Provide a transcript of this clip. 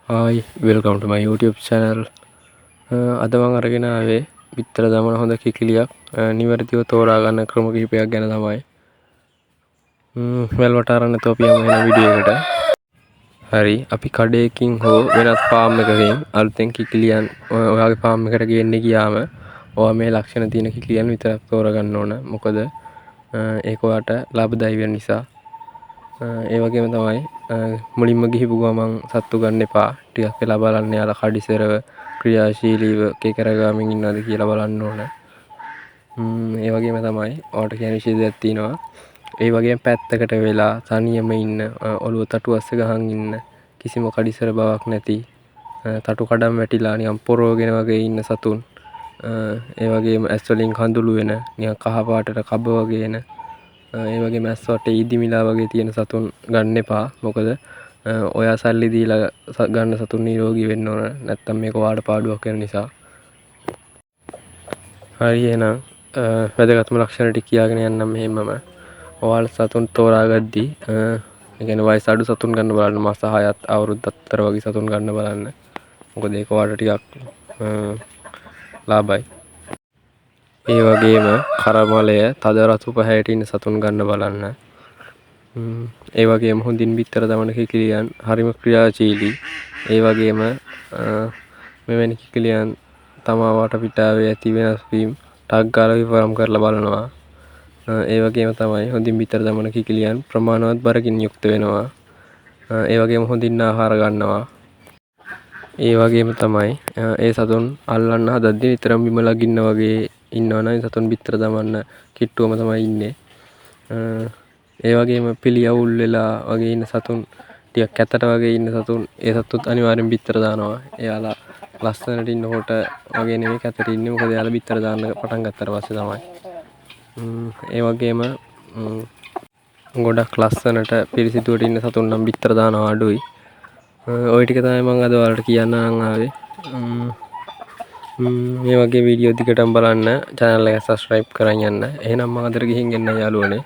Hi, welcome to my YouTube channel. අද මම අරගෙන ආවේ විතර දමන හොඳ කිකිලියක් නිවැරදිව තෝරා ගන්න ක්‍රම කිහිපයක් ගැන තමයි. වැල්වට අරන් නැතෝ අපි යමු වෙන වීඩියෝ එකට. හරි, අපි කඩේකින් හෝ වෙනත් ෆාම් එකකින් අලුතෙන් කිකිලියන් ඔයාගේ ෆාම් එකට ගෙන්න ගියාම ඔයා මේ ලක්ෂණ තියෙන කිකිලියන් විතරක් තෝරා ගන්න ඕන. මොකද ඒක ඔයාට ලාභදායී වෙන නිසා. ඒ වගේම තමයි මුලින්ම ගිහිපු ගමන් සත්තු ගන්න එපා. ටිකක් වෙලා බලන්න යාලා කඩිසරව ක්‍රියාශීලීව කේ කරගාමින් ඉන්නවද කියලා බලන්න ඕන. ඒ වගේම තමයි ඔයාලට කියන විශේෂයක් තියෙනවා. ඒ වගේම පැත්තකට වෙලා තනියම ඉන්න ඔළුව තටු අස්ස ගහන් ඉන්න කිසිම කඩිසර බවක් නැති තටු කඩම් වැටිලා නිකන් පොරවගෙන වගේ ඉන්න සතුන්. ඒ වගේම ඇස් වලින් කඳුළු වෙන නිකන් කහ පාටට කබ වගේ එන ඒ වගේ මැස් වටේ ඉදිමිලා වගේ තියෙන සතුන් ගන්න එපා. මොකද ඔයා සල්ලි දීලා ගන්න සතුන් නිරෝගී වෙන්න ඕන. නැත්තම් මේක ඔයාලට පාඩුවක් වෙන නිසා. හරි එහෙනම් වැදගත්ම ලක්ෂණ ටික කියාගෙන යන්නම් මෙහෙමම. ඔයාලා සතුන් තෝරාගද්දී ඒ කියන්නේ වයස අඩු සතුන් ගන්න බලන්න. මාස 6ත් අවුරුද්දත් අතර වගේ සතුන් ගන්න බලන්න. මොකද ඒක ඔයාලට ටිකක් ලාභයි. ඒ වගේම කරමලය තද රතු පැහැයට ඉන්න සතුන් ගන්න බලන්න. ඒ වගේම හොඳින් බිත්තර දමන කිකිලියන් හරිම ක්‍රියාශීලී. ඒ වගේම මෙවැනි කිකිලියන් තමා වටපිටාවේ ඇති වෙනස් වීම් ටක් ගාලා විවරම් කරලා බලනවා. ඒ වගේම තමයි හොඳින් බිත්තර දමන කිකිලියන් ප්‍රමාණවත් බරකින් යුක්ත වෙනවා. ඒ වගේම හොඳින් ආහාර ගන්නවා. ඒ වගේම තමයි ඒ සතුන් අල්ලන්න හදද්දී නිතරම බිම ලගින්න වගේ ඉන්නවනම් සතුන් බිත්තර දමන්න කිට්ටුවම තමයි ඉන්නේ. ඒ වගේම පිළි අවුල් වෙලා වගේ ඉන්න සතුන් ටිකක් කැතට වගේ ඉන්න සතුන් ඒ සතුත් අනිවාර්යෙන් බිත්තර දානවා. එයාලා ලස්සනට ඉන්නකොට වගේ නෙමෙයි කැතට ඉන්නේ. මොකද එයාලා බිත්තර දාන්න පටන් ගත්තට පස්සේ තමයි. ඒ වගේම ගොඩක් ලස්සනට පිරිසිදුවට ඉන්න සතුන් නම් බිත්තර දානවා අඩුයි. ওই ටික තමයි මම අද ඔයාලට කියන්න ආවේ. මේ වගේ වීඩියෝ දිගටම බලන්න channel එක subscribe කරන් යන්න. එහෙනම් මම අදට ගිහින් එන්න යාළුවනේ.